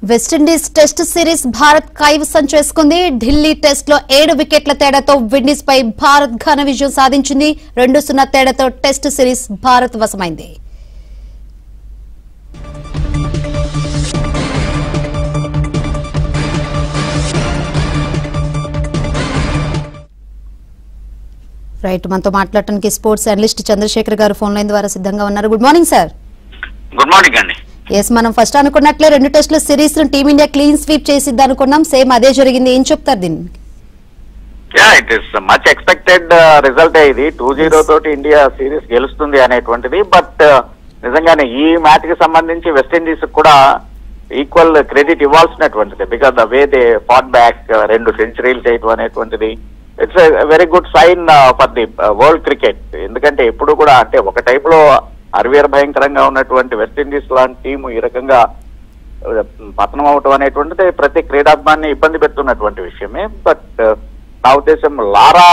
West Indies test series Bharat కైవసం చేసుకుంది. Delhi test లో 7 వికెట్ల తేడాతో విండీస్ పై భారత్ ఘన విజయం సాధించింది. 2-0 తేడాతో టెస్ట్ సిరీస్ భారత్ వశమైంది. రైట్, మనతో మాట్లాడటానికి స్పోర్ట్స్ అనలిస్ట్ చంద్రశేఖర్ గారు ఫోన్ లైన్ ద్వారా సిద్ధంగా ఉన్నారు. Good morning sir. Good morning అండి. ఎస్, మనం ఫస్ట్ అనుకున్నట్లే 2 టెస్టుల సిరీస్ టీమిండియా క్లీన్ స్వీప్ చేసిద్ది అనుకున్నాం. సేమ్ అదే జరిగింది. ఏం చెప్తారు దీనికి? It is much expected result. ఇది 2-0 తోటి ఇండియా సిరీస్ గెలుస్తుంది అనేటువంటిది. బట్ నిజంగానే ఈ మ్యాచ్ కి సంబంధించి వెస్టిండీస్ కూడా ఈక్వల్ క్రెడిట్ ఇవ్వాల్సినటువంటిది. Because the way they fought back, 2 సెంచరీలు చేయటం అనేటువంటిది it's very good sign for the world cricket. ఎందుకంటే ఎప్పుడు కూడా అంటే ఒక టైప్ లో అరవీర భయంకరంగా ఉన్నటువంటి వెస్టిండీస్ లాంటి టీము ఈ రకంగా పతనం అవటం అనేటువంటిది ప్రతి క్రీడాభిమాన్ని ఇబ్బంది పెడుతున్నటువంటి విషయమే. బట్ నా ఉద్దేశం Lara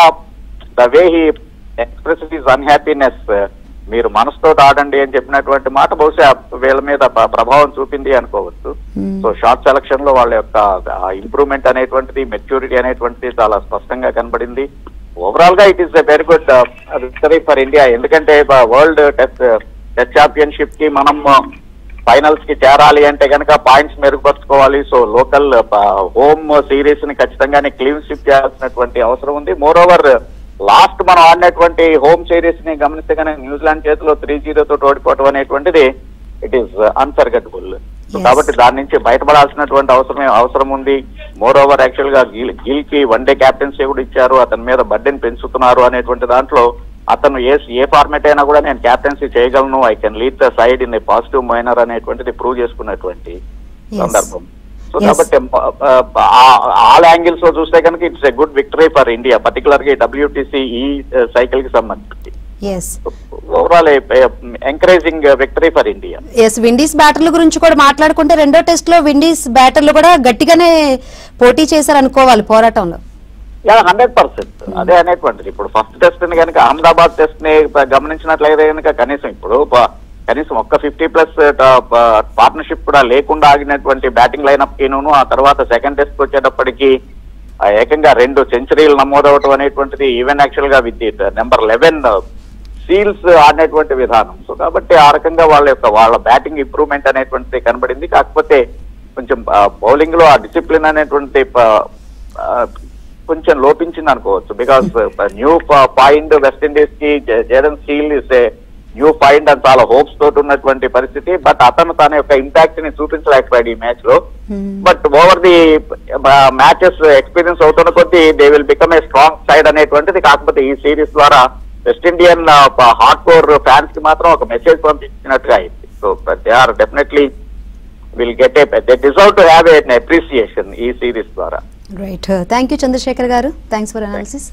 the way he express his unhappiness, మీరు మనసుతో ఆడండి అని చెప్పినటువంటి మాట బహుశా వీళ్ళ మీద ప్రభావం చూపింది అనుకోవచ్చు. సో షార్ట్ సెలక్షన్ లో వాళ్ళ యొక్క ఇంప్రూవ్మెంట్ అనేటువంటిది, మెచ్యూరిటీ అనేటువంటిది చాలా స్పష్టంగా కనబడింది. ఓవరాల్ గా it is a very good victory for India. ఎందుకంటే వరల్డ్ టెస్ట్ ఛాంపియన్షిప్ కి మనం ఫైనల్స్ కి చేరాలి అంటే కనుక పాయింట్స్ మెరుగుపరుచుకోవాలి. సో లోకల్ హోమ్ సిరీస్ ని ఖచ్చితంగానే క్లీన్ స్వీప్ చేయాల్సినటువంటి అవసరం ఉంది. మోర్ ఓవర్ లాస్ట్ మనం ఆడినటువంటి హోమ్ సిరీస్ ని గమనిస్తే కనుక న్యూజిలాండ్ చేతిలో 3-0 తోటి ఓడిపోవడం అనేటువంటిది ఇట్ ఈస్ అన్ఫర్గెటబుల్. కాబట్టి దాని నుంచి బయటపడాల్సినటువంటి అవసరం ఉంది. మోర్ ఓవర్ యాక్చువల్ గా గిల్ కి 1 డే క్యాప్టెన్సీ కూడా ఇచ్చారు. అతని మీద బర్డెన్ పెంచుతున్నారు అనేటువంటి దాంట్లో అతను ఏ ఫార్మేట్ అయినా కూడా నేను క్యాప్టెన్సీ చేయగలను, I can lead the side in a positive manner అనేటువంటిది ప్రూవ్ చేసుకున్నటువంటి సందర్భం. సో కాబట్టి ఆల్ యాంగిల్స్ లో చూస్తే కనుక it's a good victory for India, particular గా WTC ఈ సైకిల్ కి సంబంధించి overall encouraging victory for India. Windies బ్యాటర్ల గురించి కూడా మాట్లాడుకుంటే 2వ టెస్ట్ లో విండీస్ బ్యాటర్లు కూడా గట్టిగానే పోటీ చేశారు అనుకోవాలి పోరాటంలో. 100% అదే అనేటువంటిది. ఇప్పుడు ఫస్ట్ టెస్ట్ ని కనుక అహ్మదాబాద్ టెస్ట్ ని గమనించినట్లయితే కనుక కనీసం ఒక్క 50+ పార్ట్నర్షిప్ కూడా లేకుండా ఆగినటువంటి బ్యాటింగ్ లైనప్ కిను, ఆ తర్వాత సెకండ్ టెస్ట్ వచ్చేటప్పటికి ఏకంగా 2 సెంచరీలు నమోదవటం అనేటువంటిది ఈవెన్ యాక్చువల్ గా విత్ నెంబర్ 11 సీల్స్ ఆడినటువంటి విధానం. సో కాబట్టి ఆ రకంగా వాళ్ళ బ్యాటింగ్ ఇంప్రూవ్మెంట్ అనేటువంటిది కనబడింది. కాకపోతే కొంచెం బౌలింగ్ లో ఆ డిసిప్లిన్ అనేటువంటి కొంచెం లోపించింది అనుకోవచ్చు. బికాస్ న్యూ పాయింట్ వెస్టిండీస్ కి జేడన్ స్టీల్ ఇస్ ఏ న్యూ పాయింట్ అని చాలా హోప్స్ తోటి ఉన్నటువంటి పరిస్థితి. బట్ అతను తన యొక్క ఇంపాక్ట్ ని చూపించలేకపోయాడు ఈ మ్యాచ్ లో. But over the matches experience అవుతున్న కొద్దీ they will become a strong side అనేటువంటిది. కాకపోతే ఈ సిరీస్ ద్వారా West Indian hardcore fans కి మాత్రం ఒక మెసేజ్ పంపించినట్టుగా అయింది. So they are definitely will get they deserve to have an appreciation ఈ సిరీస్ ద్వారా. Right, thank you Chandrasekhar garu. Thanks for analysis.